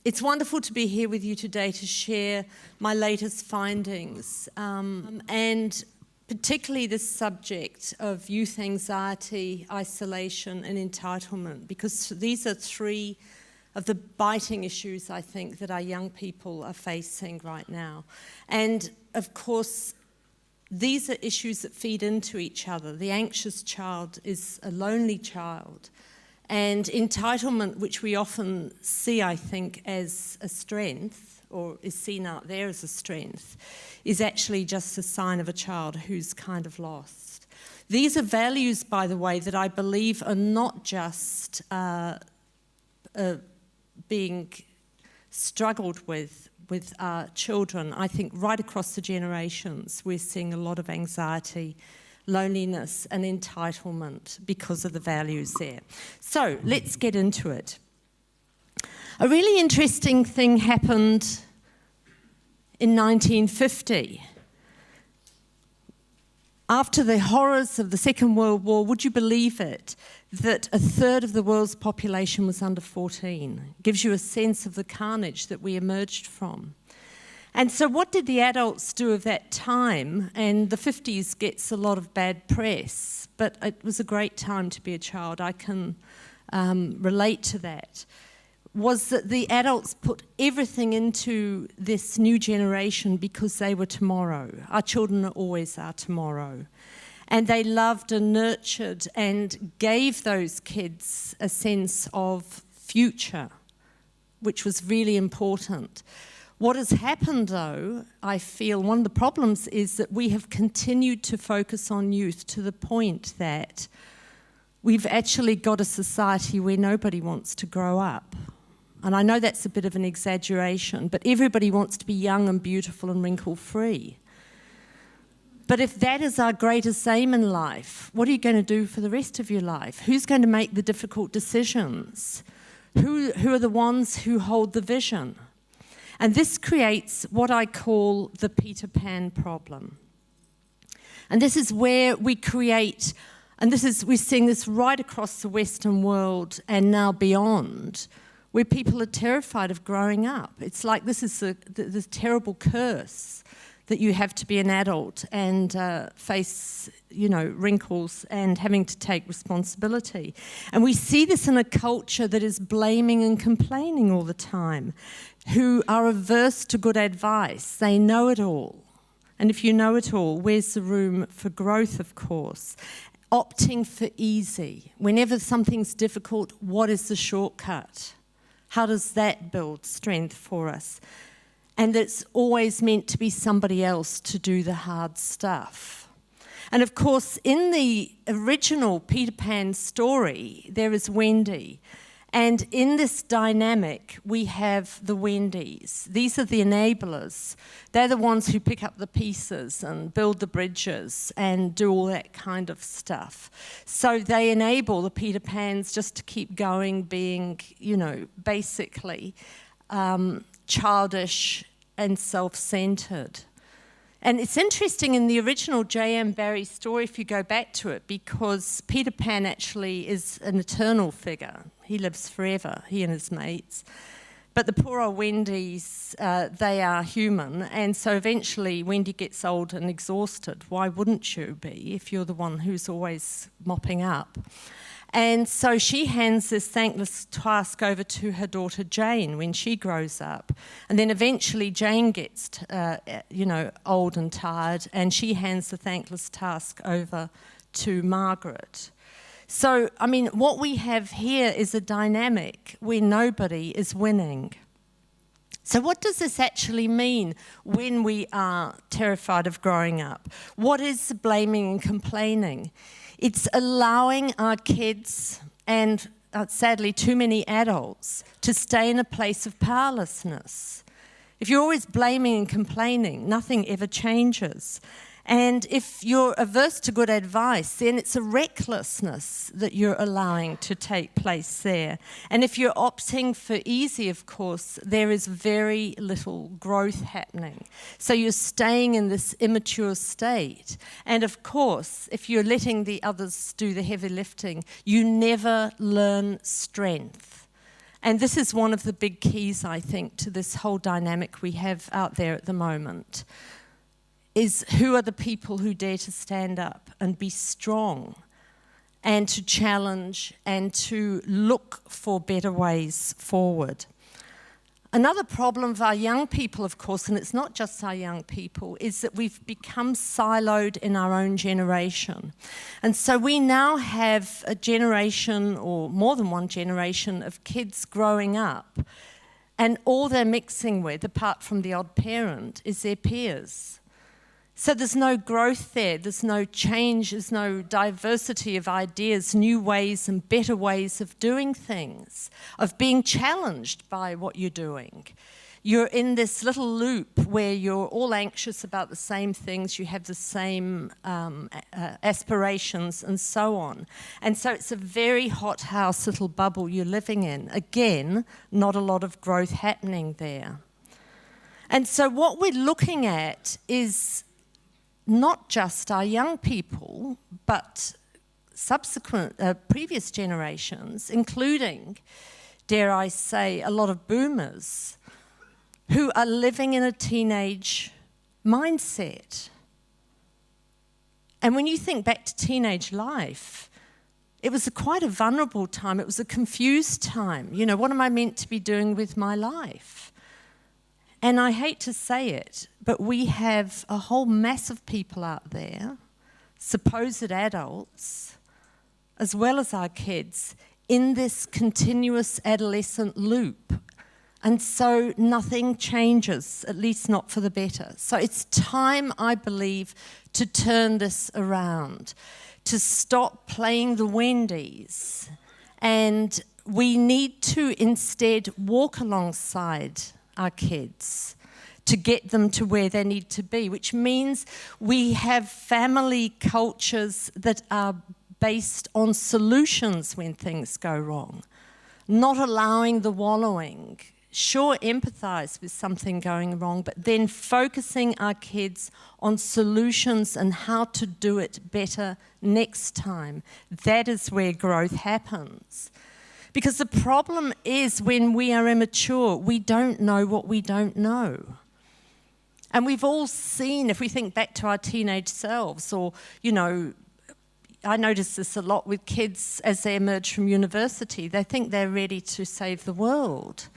It's wonderful to be here with you today to share my latest findings, and particularly this subject of youth anxiety, isolation and entitlement, because these are three of the biting issues, I think, that our young people are facing right now. And of course, these are issues that feed into each other. The anxious child is a lonely child. And entitlement, which we often see, I think, as a strength, or is seen out there as a strength, is actually just a sign of a child who's kind of lost. These are values, by the way, that I believe are not just being struggled with our children. I think right across the generations, we're seeing a lot of anxiety, loneliness and entitlement because of the values there. So let's get into it. A really interesting thing happened in 1950. After the horrors of the Second World War, would you believe it, that a third of the world's population was under 14? It gives you a sense of the carnage that we emerged from. And so what did the adults do of that time? And the 50s gets a lot of bad press, but it was a great time to be a child. I can relate to that. Was that the adults put everything into this new generation because they were tomorrow. Our children always are tomorrow. And they loved and nurtured and gave those kids a sense of future, which was really important. What has happened, though, I feel one of the problems is that we have continued to focus on youth to the point that we've actually got a society where nobody wants to grow up. And I know that's a bit of an exaggeration, but everybody wants to be young and beautiful and wrinkle-free. But if that is our greatest aim in life, what are you going to do for the rest of your life? Who's going to make the difficult decisions? Who are the ones who hold the vision? And this creates what I call the Peter Pan problem. And this is where we create, and we're seeing this right across the Western world and now beyond, where people are terrified of growing up. It's like this is the terrible curse that you have to be an adult and face, wrinkles and having to take responsibility. And we see this in a culture that is blaming and complaining all the time, who are averse to good advice. They know it all. And if you know it all, where's the room for growth, of course? Opting for easy. Whenever something's difficult, what is the shortcut? How does that build strength for us? And it's always meant to be somebody else to do the hard stuff. And of course, in the original Peter Pan story, there is Wendy. And in this dynamic, we have the Wendy's. These are the enablers. They're the ones who pick up the pieces and build the bridges and do all that kind of stuff. So they enable the Peter Pans just to keep going, being, basically childish and self-centered. And it's interesting in the original J.M. Barrie story, if you go back to it, because Peter Pan actually is an eternal figure. He lives forever, he and his mates. But the poor old Wendy's, they are human, and so eventually Wendy gets old and exhausted. Why wouldn't you be if you're the one who's always mopping up? And so she hands this thankless task over to her daughter Jane when she grows up. And then eventually Jane gets, old and tired, and she hands the thankless task over to Margaret. So, what we have here is a dynamic where nobody is winning. So what does this actually mean when we are terrified of growing up? What is blaming and complaining? It's allowing our kids and, sadly, too many adults to stay in a place of powerlessness. If you're always blaming and complaining, nothing ever changes. And if you're averse to good advice, then it's a recklessness that you're allowing to take place there. And if you're opting for easy, of course, there is very little growth happening. So you're staying in this immature state. And of course, if you're letting the others do the heavy lifting, you never learn strength. And this is one of the big keys, I think, to this whole dynamic we have out there at the moment, is who are the people who dare to stand up and be strong and to challenge and to look for better ways forward. Another problem of our young people, of course, and it's not just our young people, is that we've become siloed in our own generation. And so we now have a generation, or more than one generation, of kids growing up, and all they're mixing with, apart from the odd parent, is their peers. So there's no growth there, there's no change, there's no diversity of ideas, new ways and better ways of doing things, of being challenged by what you're doing. You're in this little loop where you're all anxious about the same things, you have the same aspirations and so on. And so it's a very hothouse little bubble you're living in. Again, not a lot of growth happening there. And so what we're looking at is not just our young people, but subsequent, previous generations, including, dare I say, a lot of boomers, who are living in a teenage mindset. And when you think back to teenage life, it was quite a vulnerable time. It was a confused time. You know, what am I meant to be doing with my life? And I hate to say it, but we have a whole mass of people out there, supposed adults, as well as our kids, in this continuous adolescent loop. And so nothing changes, at least not for the better. So it's time, I believe, to turn this around, to stop playing the Wendy's. And we need to instead walk alongside our kids to get them to where they need to be, which means we have family cultures that are based on solutions when things go wrong, not allowing the wallowing. Sure, empathize with something going wrong, but then focusing our kids on solutions and how to do it better next time. That is where growth happens. Because the problem is when we are immature, we don't know what we don't know. And we've all seen, if we think back to our teenage selves, or, you know, I notice this a lot with kids as they emerge from university. They think they're ready to save the world.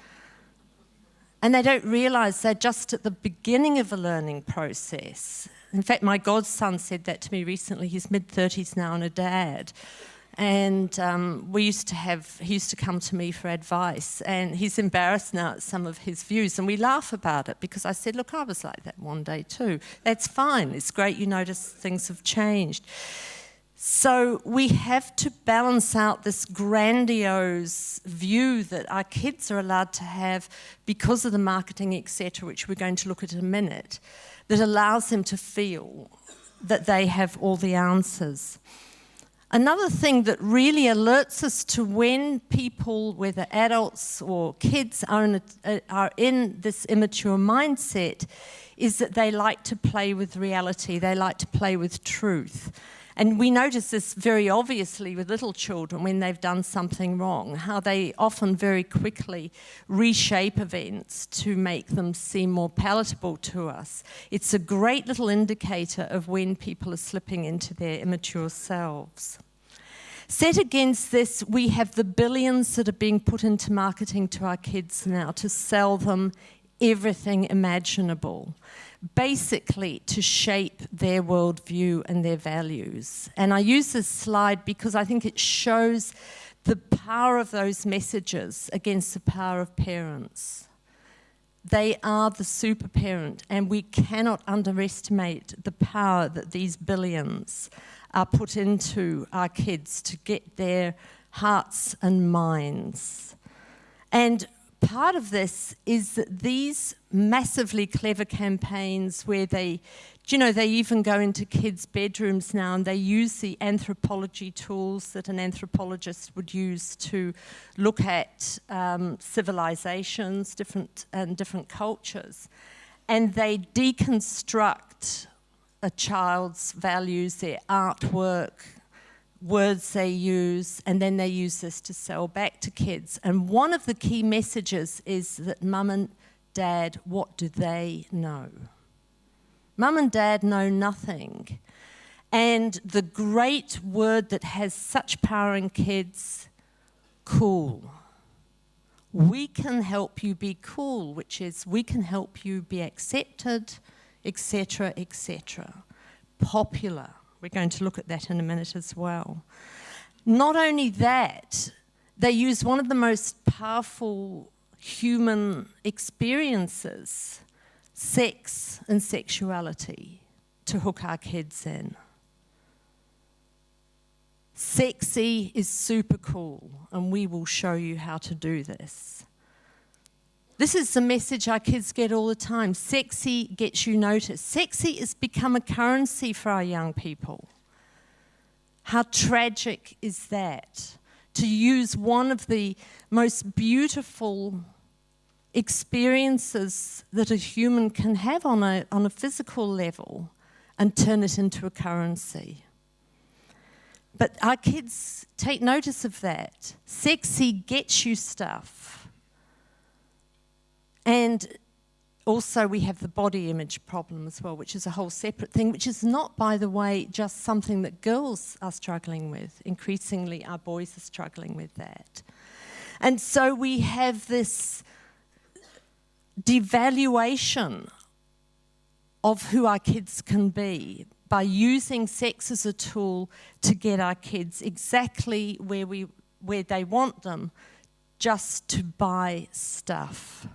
And they don't realise they're just at the beginning of a learning process. In fact, my godson said that to me recently. He's mid-30s now and a dad. And he used to come to me for advice, and he's embarrassed now at some of his views, and we laugh about it because I said, look, I was like that one day too. That's fine. It's great you notice things have changed. So we have to balance out this grandiose view that our kids are allowed to have because of the marketing, etc., which we're going to look at in a minute, that allows them to feel that they have all the answers. Another thing that really alerts us to when people, whether adults or kids, are in this immature mindset is that they like to play with reality, they like to play with truth. And we notice this very obviously with little children when they've done something wrong, how they often very quickly reshape events to make them seem more palatable to us. It's a great little indicator of when people are slipping into their immature selves. Set against this, we have the billions that are being put into marketing to our kids now to sell them everything imaginable, basically to shape their worldview and their values. And I use this slide because I think it shows the power of those messages against the power of parents. They are the super parent, and we cannot underestimate the power that these billions are put into our kids to get their hearts and minds. And part of this is that these massively clever campaigns where they even go into kids' bedrooms now and they use the anthropology tools that an anthropologist would use to look at civilizations, different cultures, and they deconstruct a child's values, their artwork, words they use, and then they use this to sell back to kids. And one of the key messages is that mum and dad, what do they know? Mum and dad know nothing. And the great word that has such power in kids, cool. We can help you be cool, which is we can help you be accepted, etc., etc. Popular. We're going to look at that in a minute as well. Not only that, they use one of the most powerful human experiences, sex and sexuality, to hook our kids in. Sexy is super cool, and we will show you how to do this. This is the message our kids get all the time. Sexy gets you noticed. Sexy has become a currency for our young people. How tragic is that? To use one of the most beautiful experiences that a human can have on a physical level and turn it into a currency. But our kids take notice of that. Sexy gets you stuff. And also we have the body image problem as well, which is a whole separate thing, which is not, by the way, just something that girls are struggling with. Increasingly, our boys are struggling with that. And so we have this devaluation of who our kids can be by using sex as a tool to get our kids exactly where they want them, just to buy stuff.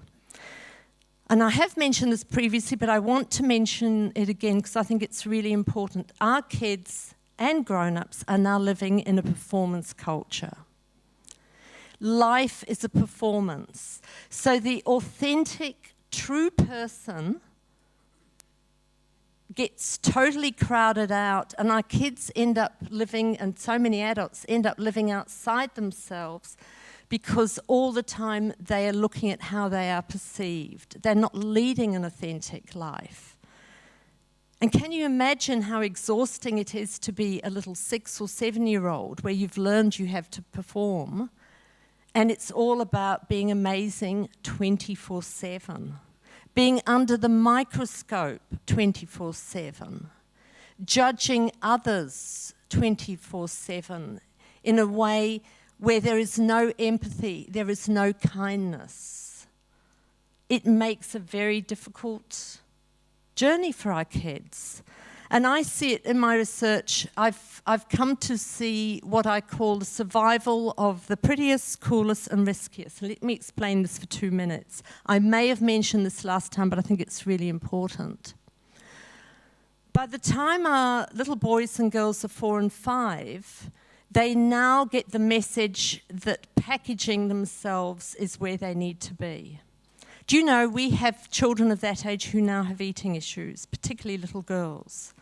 And I have mentioned this previously, but I want to mention it again because I think it's really important. Our kids and grown-ups are now living in a performance culture. Life is a performance. So the authentic, true person gets totally crowded out, and our kids end up living, and so many adults end up living outside themselves, because all the time they are looking at how they are perceived. They're not leading an authentic life. And can you imagine how exhausting it is to be a little 6 or 7-year-old where you've learned you have to perform, and it's all about being amazing 24/7, being under the microscope 24/7, judging others 24/7 in a way where there is no empathy, there is no kindness. It makes a very difficult journey for our kids. And I see it in my research. I've come to see what I call the survival of the prettiest, coolest and riskiest. Let me explain this for 2 minutes. I may have mentioned this last time, but I think it's really important. By the time our little boys and girls are 4 and 5, they now get the message that packaging themselves is where they need to be. Do you know, we have children of that age who now have eating issues, particularly little girls.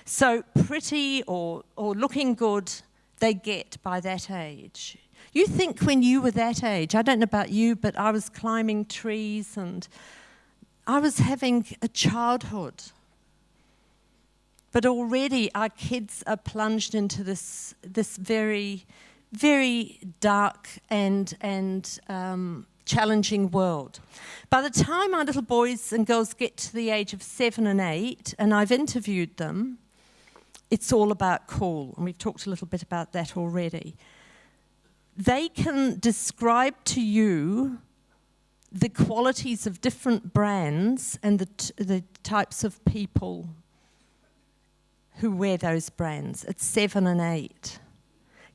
So pretty or looking good, they get by that age. You think when you were that age, I don't know about you, but I was climbing trees and I was having a childhood. But already our kids are plunged into this very, very dark and challenging world. By the time our little boys and girls get to the age of 7 and 8, and I've interviewed them, it's all about cool, and we've talked a little bit about that already. They can describe to you the qualities of different brands and the types of people who wear those brands at 7 and 8.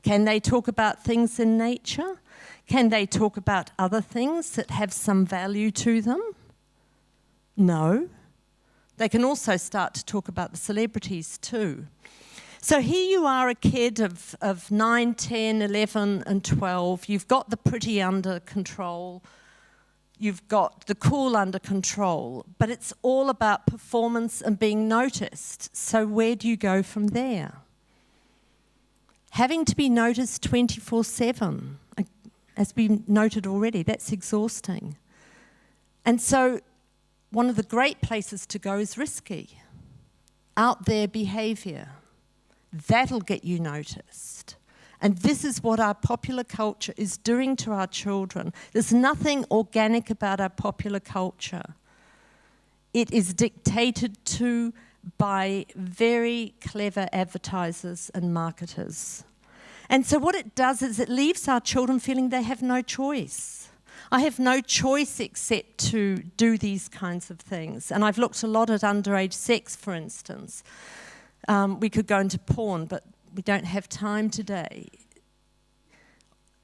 Can they talk about things in nature? Can they talk about other things that have some value to them? No. They can also start to talk about the celebrities too. So here you are, a kid of 9, 10, 11 and 12. You've got the pretty under control. You've got the cool under control, but it's all about performance and being noticed. So where do you go from there? Having to be noticed 24/7, as we noted already, that's exhausting. And so one of the great places to go is risky, out there behaviour. That'll get you noticed. And this is what our popular culture is doing to our children. There's nothing organic about our popular culture. It is dictated to by very clever advertisers and marketers. And so what it does is it leaves our children feeling they have no choice. I have no choice except to do these kinds of things. And I've looked a lot at underage sex, for instance. We could go into porn, but we don't have time today.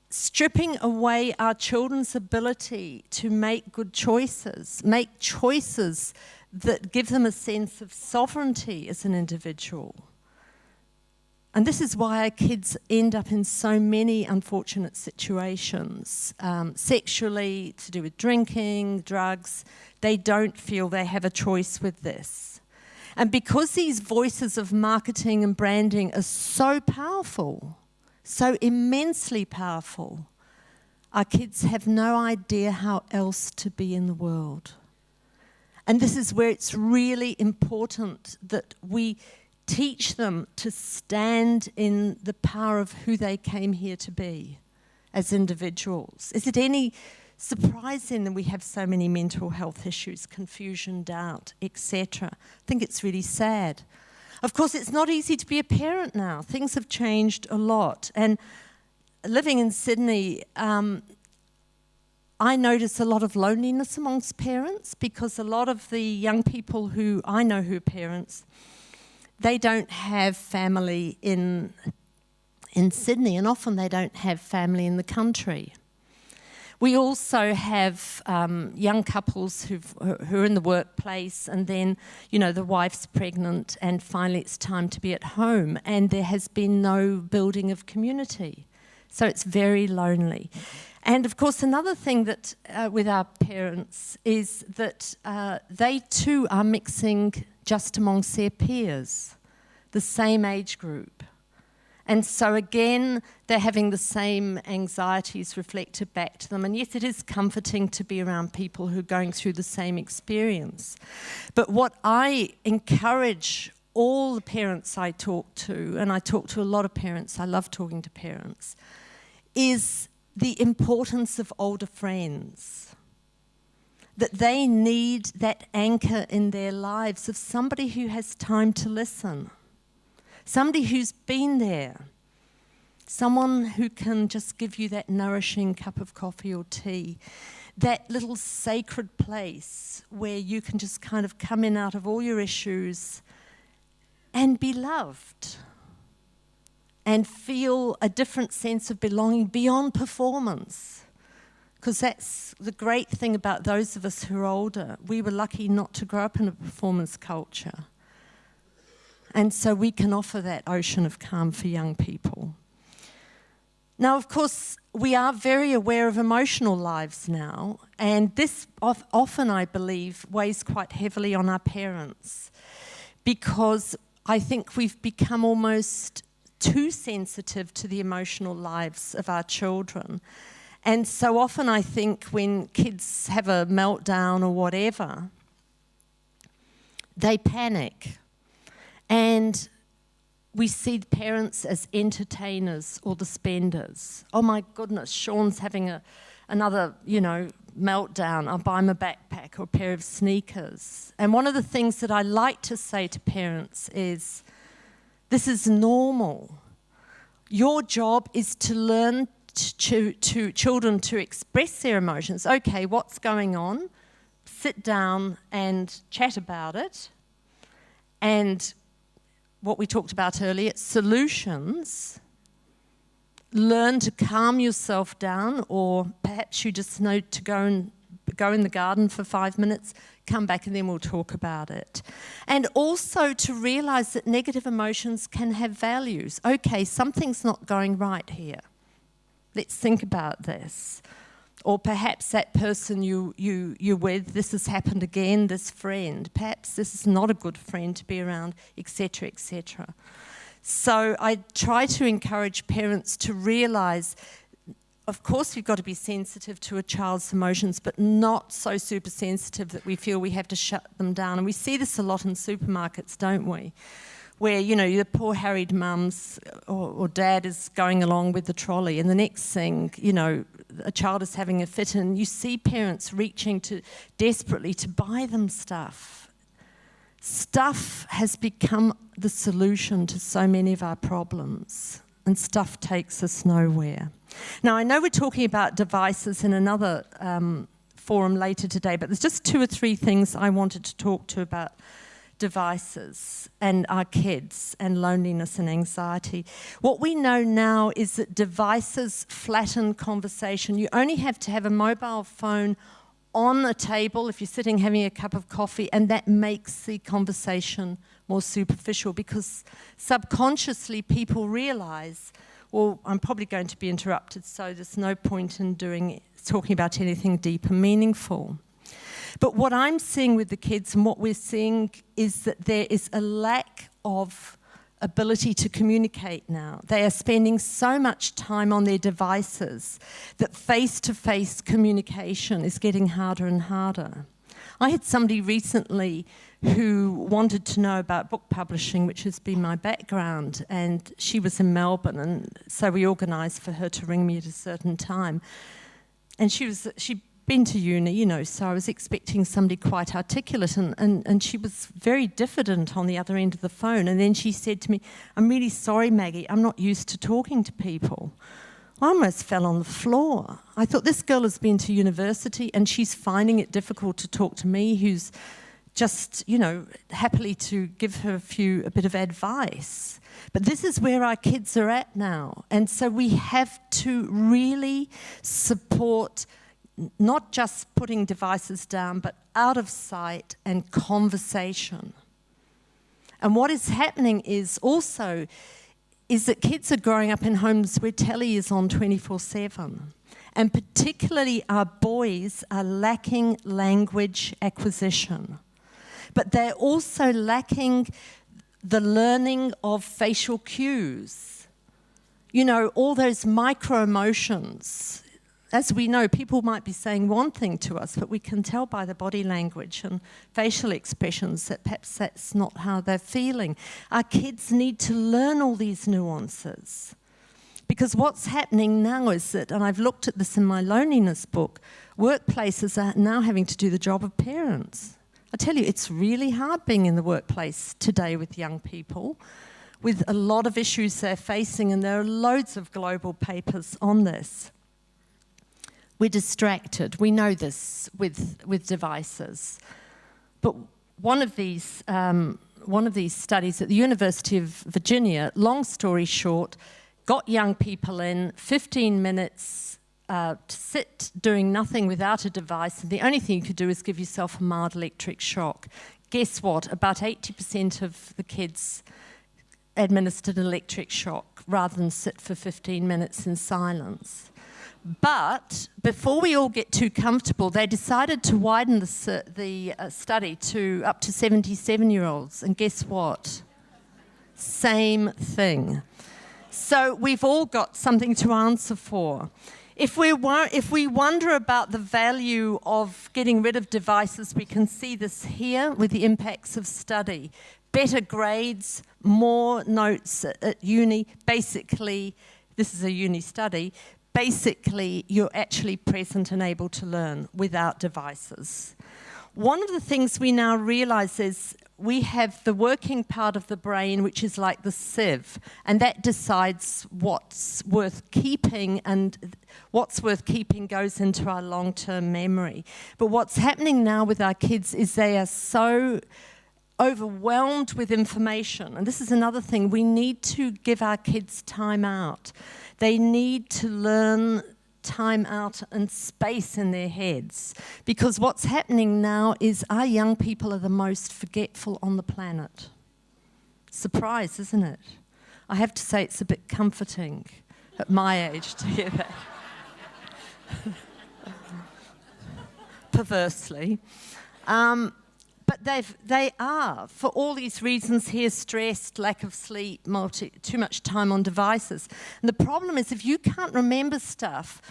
Stripping away our children's ability to make good choices, make choices that give them a sense of sovereignty as an individual. And this is why our kids end up in so many unfortunate situations. Sexually, to do with drinking, drugs, they don't feel they have a choice with this. And because these voices of marketing and branding are so powerful, so immensely powerful, our kids have no idea how else to be in the world. And this is where it's really important that we teach them to stand in the power of who they came here to be as individuals. Is it any surprise then that we have so many mental health issues, confusion, doubt, etc.? I think it's really sad. Of course, it's not easy to be a parent now. Things have changed a lot. And living in Sydney, I notice a lot of loneliness amongst parents because a lot of the young people who I know who are parents, they don't have family in Sydney, and often they don't have family in the country. We also have young couples who are in the workplace, and then, you know, the wife's pregnant and finally it's time to be at home, and there has been no building of community. So it's very lonely. And of course, another thing that with our parents is that they too are mixing just amongst their peers, the same age group. And so again, they're having the same anxieties reflected back to them. And yes, it is comforting to be around people who are going through the same experience. But what I encourage all the parents I talk to, and I talk to a lot of parents, I love talking to parents, is the importance of older friends. That they need that anchor in their lives of somebody who has time to listen. Somebody who's been there. Someone who can just give you that nourishing cup of coffee or tea. That little sacred place where you can just kind of come in out of all your issues and be loved. And feel a different sense of belonging beyond performance. Because that's the great thing about those of us who are older. We were lucky not to grow up in a performance culture. And so we can offer that ocean of calm for young people. Now, of course, we are very aware of emotional lives now, and this often, I believe, weighs quite heavily on our parents, because I think we've become almost too sensitive to the emotional lives of our children. And so often I think when kids have a meltdown or whatever, they panic. And we see parents as entertainers or the spenders. Oh my goodness, Sean's having another, meltdown. I'll buy him a backpack or a pair of sneakers. And one of the things that I like to say to parents is, this is normal. Your job is to learn to children to express their emotions. Okay, what's going on? Sit down and chat about it. And what we talked about earlier, solutions. Learn to calm yourself down, or perhaps you just know to go in the garden for 5 minutes, come back and then we'll talk about it. And also to realise that negative emotions can have values. Okay, something's not going right here. Let's think about this. Or perhaps that person you're with, this has happened again, this friend. Perhaps this is not a good friend to be around, etc., etc. So I try to encourage parents to realise, of course we've got to be sensitive to a child's emotions, but not so super sensitive that we feel we have to shut them down. And we see this a lot in supermarkets, don't we? where, you know, the poor harried mums or dad is going along with the trolley, and the next thing, you know, a child is having a fit, and you see parents reaching to desperately to buy them stuff. Stuff has become the solution to so many of our problems, and stuff takes us nowhere. Now, I know we're talking about devices in another forum later today, but there's just 2 or 3 things I wanted to talk to about devices and our kids and loneliness and anxiety. What we know now is that devices flatten conversation. You only have to have a mobile phone on a table if you're sitting having a cup of coffee, and that makes the conversation more superficial, because subconsciously people realize, well, I'm probably going to be interrupted, so there's no point in talking about anything deep and meaningful. But what I'm seeing with the kids, and what we're seeing, is that there is a lack of ability to communicate now. They are spending so much time on their devices that face-to-face communication is getting harder and harder. I had somebody recently who wanted to know about book publishing, which has been my background, and she was in Melbourne, and so we organised for her to ring me at a certain time. And she'd been to uni, you know, so I was expecting somebody quite articulate, and she was very diffident on the other end of the phone. And then she said to me, "I'm really sorry, Maggie, I'm not used to talking to people." I almost fell on the floor. I thought, this girl has been to university and she's finding it difficult to talk to me, who's just, you know, happily to give her a bit of advice. But this is where our kids are at now. And so we have to really support not just putting devices down, but out of sight and conversation. And what is happening is that kids are growing up in homes where telly is on 24/7. And particularly our boys are lacking language acquisition. But they're also lacking the learning of facial cues. You know, all those micro-emotions. As we know, people might be saying one thing to us, but we can tell by the body language and facial expressions that perhaps that's not how they're feeling. Our kids need to learn all these nuances. Because what's happening now is that, and I've looked at this in my loneliness book, workplaces are now having to do the job of parents. I tell you, it's really hard being in the workplace today with young people, with a lot of issues they're facing, and there are loads of global papers on this. We're distracted. We know this with devices. But one of these studies at the University of Virginia, long story short, got young people in 15 minutes to sit doing nothing without a device, and the only thing you could do is give yourself a mild electric shock. Guess what? About 80% of the kids administered an electric shock rather than sit for 15 minutes in silence. But before we all get too comfortable, they decided to widen the study to up to 77-year-olds. And guess what? Same thing. So we've all got something to answer for. If we wonder about the value of getting rid of devices, we can see this here with the impacts of study. Better grades, more notes at uni. Basically, this is a uni study. Basically, you're actually present and able to learn without devices. One of the things we now realise is we have the working part of the brain, which is like the sieve, and that decides what's worth keeping, and what's worth keeping goes into our long-term memory. But what's happening now with our kids is they are so overwhelmed with information, and this is another thing, we need to give our kids time out. They need to learn time out and space in their heads, because what's happening now is our young people are the most forgetful on the planet. Surprise, isn't it? I have to say it's a bit comforting at my age to hear that. Perversely. But they are, for all these reasons here, stressed, lack of sleep, too much time on devices. And the problem is, if you can't remember stuff,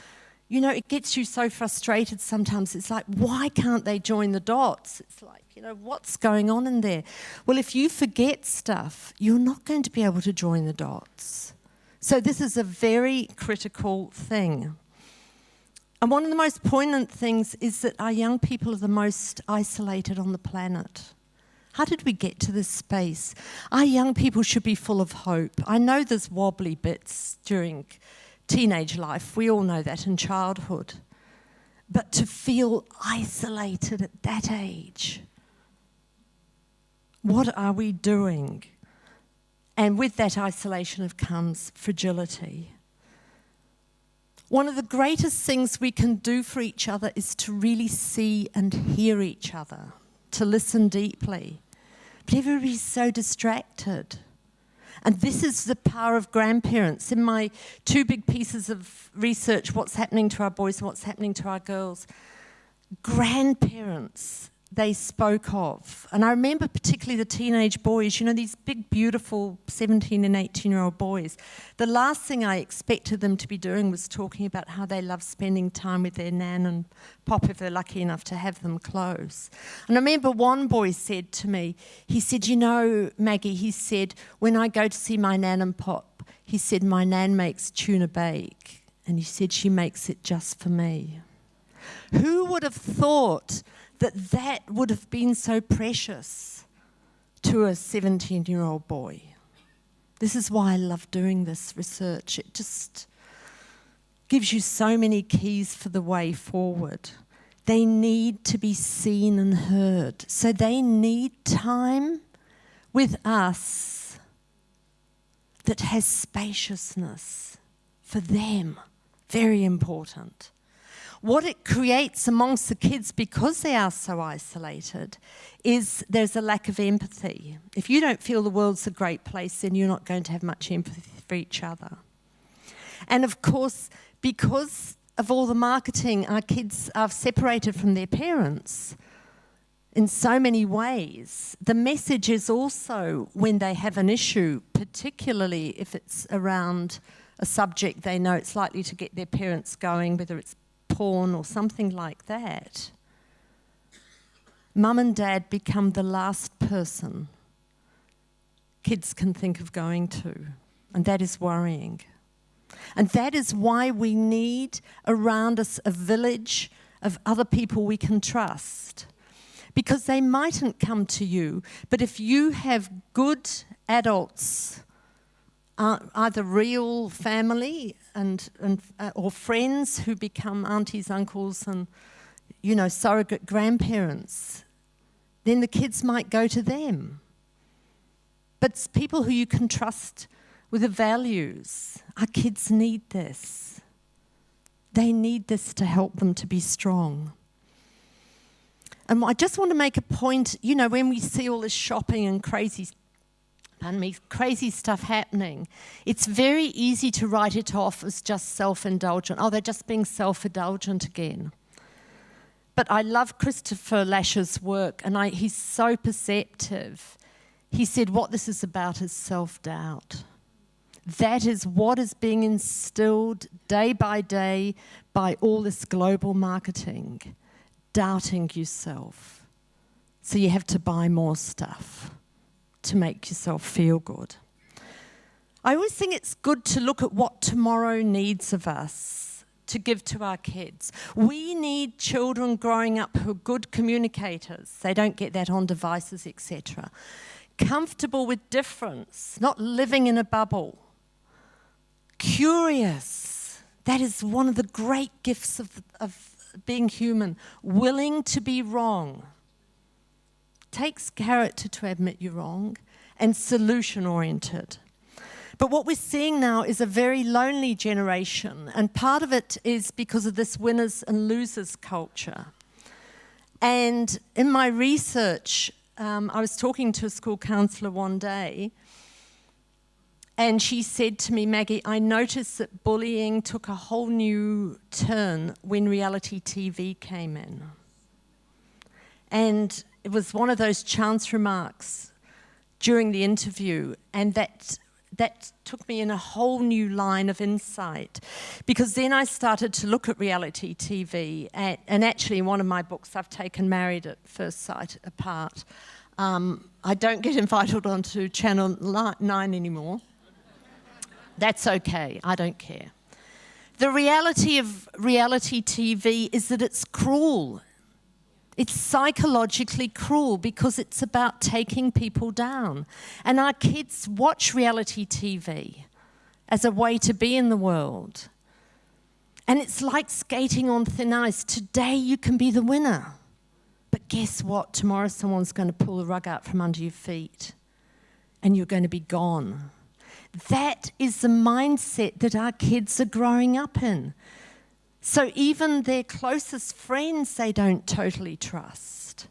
You know, it gets you so frustrated sometimes. It's like, why can't they join the dots? It's like, you know, what's going on in there? Well, if you forget stuff, you're not going to be able to join the dots. So this is a very critical thing. And one of the most poignant things is that our young people are the most isolated on the planet. How did we get to this space? Our young people should be full of hope. I know there's wobbly bits during teenage life. We all know that in childhood. But to feel isolated at that age, what are we doing? And with that isolation comes fragility. One of the greatest things we can do for each other is to really see and hear each other, to listen deeply. But everybody's so distracted. And this is the power of grandparents. In my 2 big pieces of research, what's happening to our boys and what's happening to our girls, grandparents they spoke of. And I remember particularly the teenage boys, you know, these big, beautiful 17 and 18-year-old boys. The last thing I expected them to be doing was talking about how they love spending time with their nan and pop if they're lucky enough to have them close. And I remember one boy said to me, he said, you know, Maggie, he said, when I go to see my nan and pop, he said, my nan makes tuna bake. And he said, she makes it just for me. Who would have thought that would have been so precious to a 17-year-old boy? This is why I love doing this research. It just gives you so many keys for the way forward. They need to be seen and heard. So they need time with us that has spaciousness for them. Very important. What it creates amongst the kids, because they are so isolated, is there's a lack of empathy. If you don't feel the world's a great place, then you're not going to have much empathy for each other. And of course, because of all the marketing, our kids are separated from their parents in so many ways. The message is also when they have an issue, particularly if it's around a subject they know it's likely to get their parents going, whether it's porn or something like that, mum and dad become the last person kids can think of going to, and that is worrying. And that is why we need around us a village of other people we can trust, because they mightn't come to you, but if you have good adults, either real family or friends who become aunties, uncles, and, you know, surrogate grandparents, then the kids might go to them. But it's people who you can trust with the values. Our kids need this. They need this to help them to be strong. And I just want to make a point, you know, when we see all this shopping and crazy stuff happening, it's very easy to write it off as just self-indulgent. Oh, they're just being self-indulgent again. But I love Christopher Lash's work, and he's so perceptive. He said what this is about is self-doubt. That is what is being instilled day by day by all this global marketing, doubting yourself. So you have to buy more stuff to make yourself feel good. I always think it's good to look at what tomorrow needs of us to give to our kids. We need children growing up who are good communicators. They don't get that on devices, etc. Comfortable with difference, not living in a bubble. Curious. That is one of the great gifts of being human. Willing to be wrong. Takes character to admit you're wrong, and solution-oriented. But what we're seeing now is a very lonely generation, and part of it is because of this winners and losers culture. And in my research, I was talking to a school counsellor one day, and she said to me, Maggie, I noticed that bullying took a whole new turn when reality TV came in. And it was one of those chance remarks during the interview, and that that took me in a whole new line of insight, because then I started to look at reality TV, and actually in one of my books I've taken Married at First Sight apart. I don't get invited onto Channel 9 anymore. That's okay, I don't care. The reality of reality TV is that it's cruel. It's psychologically cruel because it's about taking people down. And our kids watch reality TV as a way to be in the world. And it's like skating on thin ice. Today you can be the winner. But guess what? Tomorrow someone's going to pull the rug out from under your feet and you're going to be gone. That is the mindset that our kids are growing up in. So even their closest friends they don't totally trust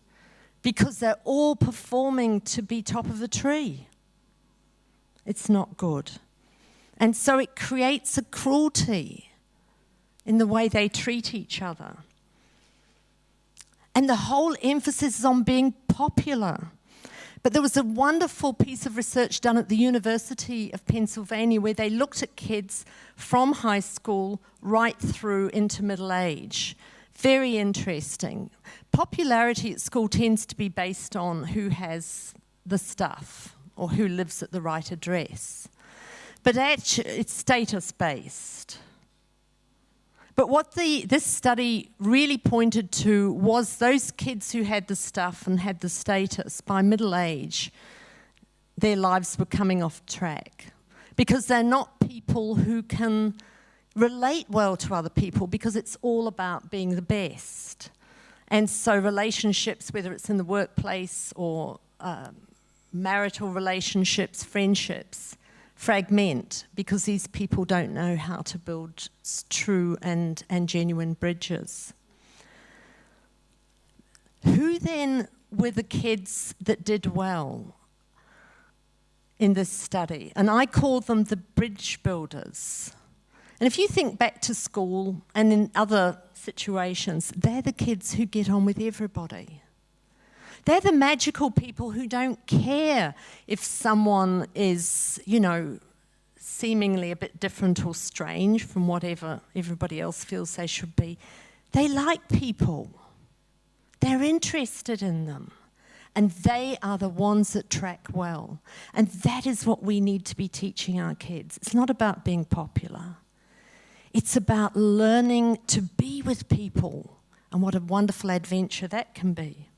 because they're all performing to be top of the tree. It's not good. And so it creates a cruelty in the way they treat each other. And the whole emphasis is on being popular. But there was a wonderful piece of research done at the University of Pennsylvania where they looked at kids from high school right through into middle age. Very interesting. Popularity at school tends to be based on who has the stuff or who lives at the right address. But actually, it's status-based. But what this study really pointed to was those kids who had the stuff and had the status, by middle age, their lives were coming off track. Because they're not people who can relate well to other people because it's all about being the best. And so relationships, whether it's in the workplace or marital relationships, friendships, fragment because these people don't know how to build true and genuine bridges. Who then were the kids that did well in this study? And I call them the bridge builders. And if you think back to school and in other situations, they're the kids who get on with everybody. They're the magical people who don't care if someone is, seemingly a bit different or strange from whatever everybody else feels they should be. They like people. They're interested in them. And they are the ones that track well. And that is what we need to be teaching our kids. It's not about being popular. It's about learning to be with people. And what a wonderful adventure that can be.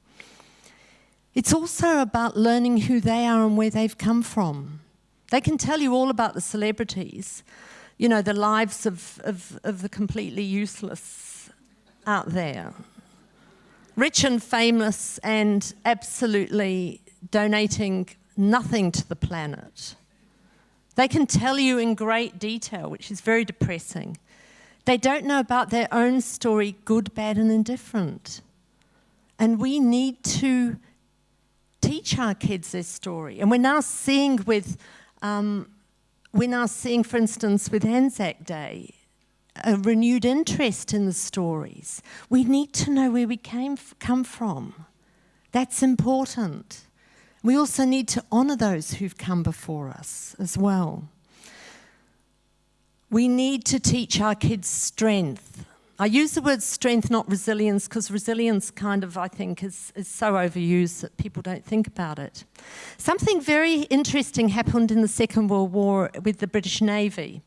It's also about learning who they are and where they've come from. They can tell you all about the celebrities, the lives of the completely useless out there. Rich and famous and absolutely donating nothing to the planet. They can tell you in great detail, which is very depressing. They don't know about their own story, good, bad, and indifferent. And we need to teach our kids their story. And we're now seeing, for instance, with Anzac Day, a renewed interest in the stories. We need to know where we come from. That's important. We also need to honour those who've come before us as well. We need to teach our kids strength. I use the word strength, not resilience, because resilience I think, is so overused that people don't think about it. Something very interesting happened in the Second World War with the British Navy.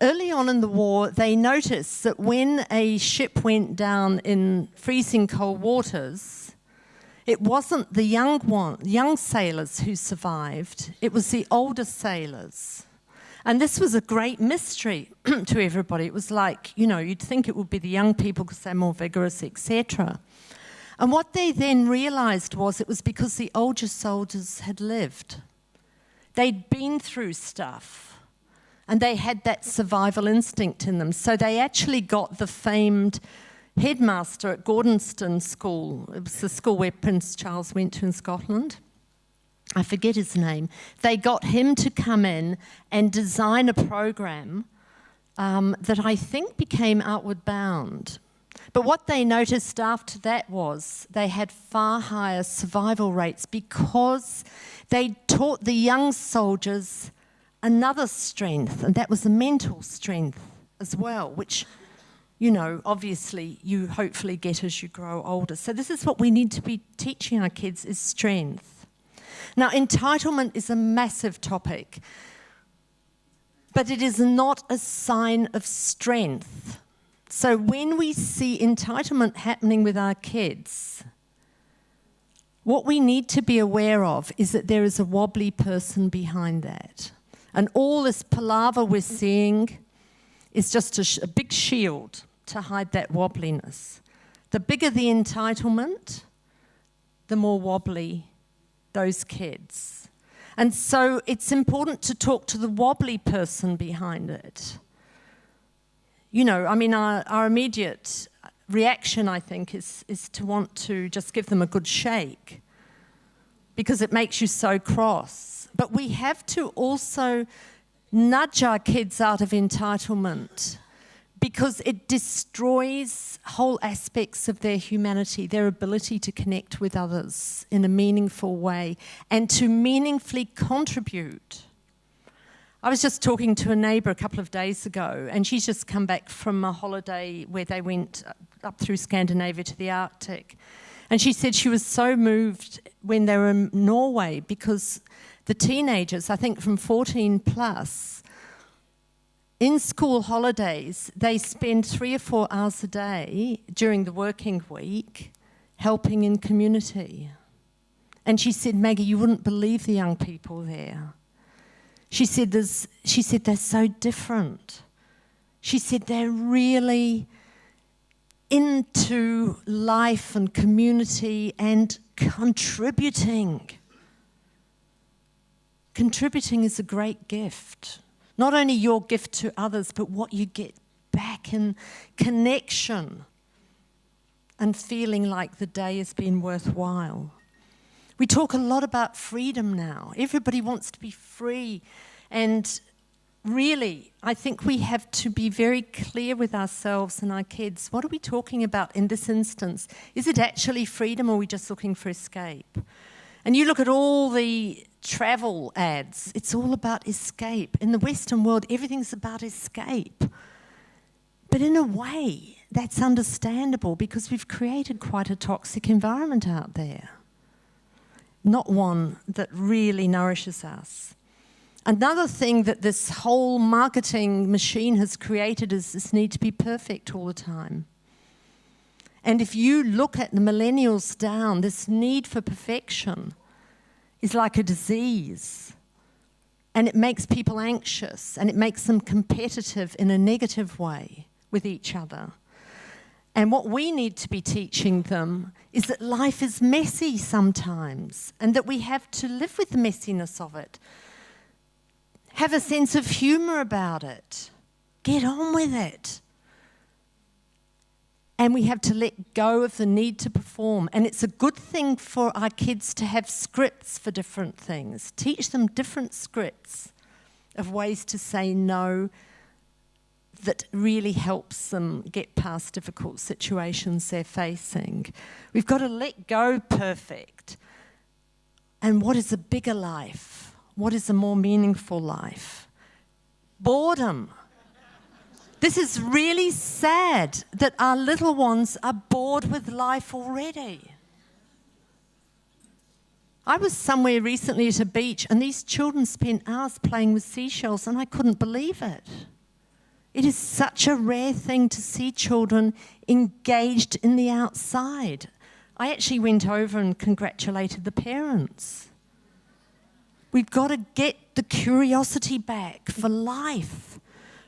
Early on in the war, they noticed that when a ship went down in freezing cold waters, it wasn't the young sailors who survived, it was the older sailors. And this was a great mystery to everybody. It was like, you'd think it would be the young people because they're more vigorous, etc. And what they then realised was it was because the older soldiers had lived. They'd been through stuff and they had that survival instinct in them. So they actually got the famed headmaster at Gordonston School. It was the school where Prince Charles went to in Scotland. I forget his name. They got him to come in and design a program that I think became Outward Bound. But what they noticed after that was they had far higher survival rates because they taught the young soldiers another strength, and that was a mental strength as well, which, you know, obviously you hopefully get as you grow older. So this is what we need to be teaching our kids, is strength. Now, entitlement is a massive topic, but it is not a sign of strength. So when we see entitlement happening with our kids, what we need to be aware of is that there is a wobbly person behind that. And all this palaver we're seeing is just a big shield to hide that wobbliness. The bigger the entitlement, the more wobbly those kids. And so it's important to talk to the wobbly person behind it. You know, I mean, our immediate reaction, I think, is to want to just give them a good shake because it makes you so cross. But we have to also nudge our kids out of entitlement because it destroys whole aspects of their humanity, their ability to connect with others in a meaningful way and to meaningfully contribute. I was just talking to a neighbour a couple of days ago, and she's just come back from a holiday where they went up through Scandinavia to the Arctic. And she said she was so moved when they were in Norway because the teenagers, I think from 14 plus, in school holidays, they spend 3 or 4 hours a day during the working week helping in community. And she said, Maggie, you wouldn't believe the young people there. She said they're so different. She said they're really into life and community and contributing. Contributing is a great gift. Not only your gift to others, but what you get back in connection and feeling like the day has been worthwhile. We talk a lot about freedom now. Everybody wants to be free. And really, I think we have to be very clear with ourselves and our kids. What are we talking about in this instance? Is it actually freedom or are we just looking for escape? And you look at all the travel ads, it's all about escape. In the Western world, everything's about escape. But in a way, that's understandable because we've created quite a toxic environment out there. Not one that really nourishes us. Another thing that this whole marketing machine has created is this need to be perfect all the time. And if you look at the millennials down, this need for perfection is like a disease. And it makes people anxious and it makes them competitive in a negative way with each other. And what we need to be teaching them is that life is messy sometimes and that we have to live with the messiness of it. Have a sense of humour about it. Get on with it. And we have to let go of the need to perform. And it's a good thing for our kids to have scripts for different things. Teach them different scripts of ways to say no that really helps them get past difficult situations they're facing. We've got to let go perfect. And what is a bigger life? What is a more meaningful life? Boredom. This is really sad that our little ones are bored with life already. I was somewhere recently at a beach and these children spent hours playing with seashells and I couldn't believe it. It is such a rare thing to see children engaged in the outside. I actually went over and congratulated the parents. We've got to get the curiosity back for life,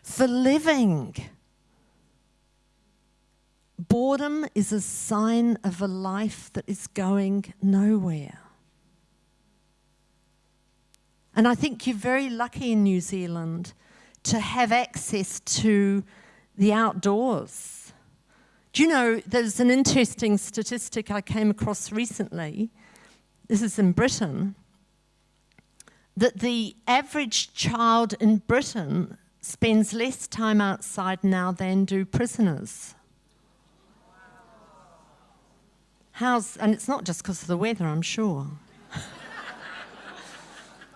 for living. Boredom is a sign of a life that is going nowhere. And I think you're very lucky in New Zealand to have access to the outdoors. Do you know, there's an interesting statistic I came across recently, this is in Britain, that the average child in Britain spends less time outside now than do prisoners. And it's not just because of the weather, I'm sure.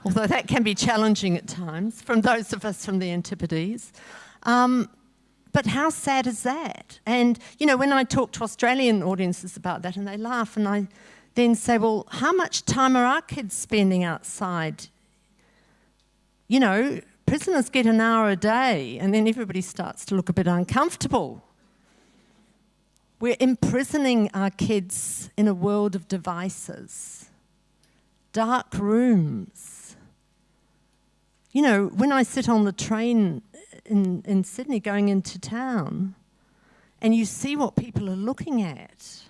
although that can be challenging at times from those of us from the Antipodes. But how sad is that? And, you know, when I talk to Australian audiences about that and they laugh, and I then say, well, how much time are our kids spending outside? You know, prisoners get an hour a day, and then everybody starts to look a bit uncomfortable. We're imprisoning our kids in a world of devices, dark rooms. You know, when I sit on the train in Sydney going into town, and you see what people are looking at,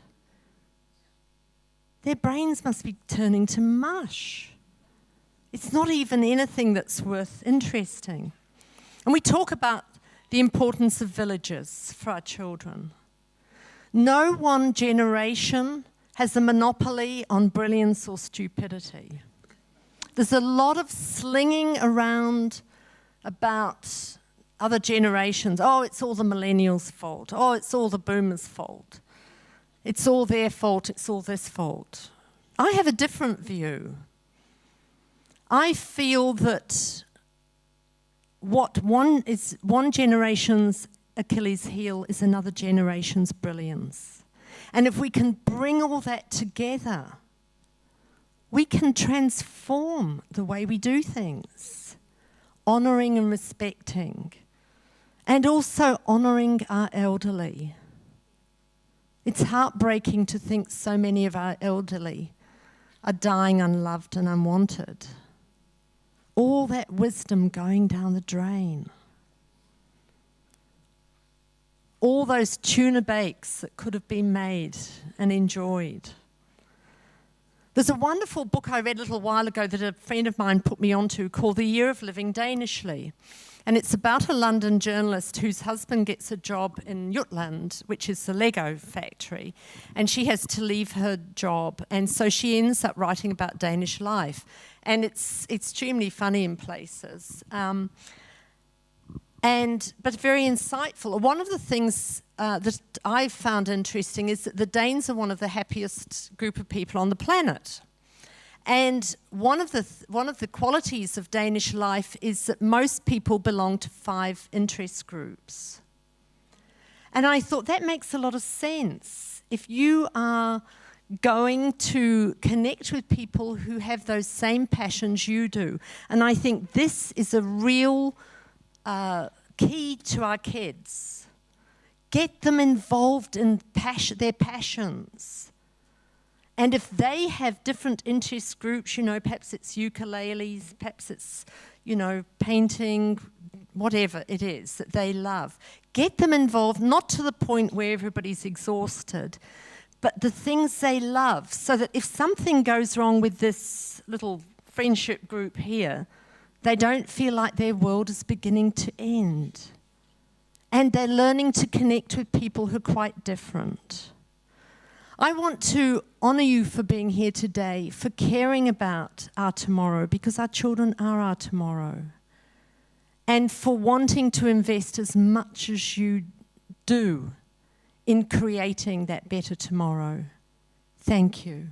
their brains must be turning to mush. It's not even anything that's worth interesting. And we talk about the importance of villages for our children. No one generation has a monopoly on brilliance or stupidity. There's a lot of slinging around about other generations. Oh, it's all the millennials' fault. Oh, it's all the boomers' fault. It's all their fault. It's all this fault. I have a different view. I feel that what one generation's Achilles heel is another generation's brilliance. And if we can bring all that together, we can transform the way we do things, honouring and respecting, and also honouring our elderly. It's heartbreaking to think so many of our elderly are dying unloved and unwanted. All that wisdom going down the drain. All those tuna bakes that could have been made and enjoyed. There's a wonderful book I read a little while ago that a friend of mine put me onto called The Year of Living Danishly. And it's about a London journalist whose husband gets a job in Jutland, which is the Lego factory. And she has to leave her job. And so she ends up writing about Danish life. And it's extremely funny in places. But very insightful. One of the things that I've found interesting is that the Danes are one of the happiest group of people on the planet. And one of the qualities of Danish life is that most people belong to 5 interest groups. And I thought that makes a lot of sense. If you are going to connect with people who have those same passions you do, and I think this is a real key to our kids. Get them involved in their passions. And if they have different interest groups, you know, perhaps it's ukuleles, perhaps it's, you know, painting, whatever it is that they love. Get them involved, not to the point where everybody's exhausted, but the things they love, so that if something goes wrong with this little friendship group here, they don't feel like their world is beginning to end. And they're learning to connect with people who are quite different. I want to honour you for being here today, for caring about our tomorrow, because our children are our tomorrow, and for wanting to invest as much as you do in creating that better tomorrow. Thank you.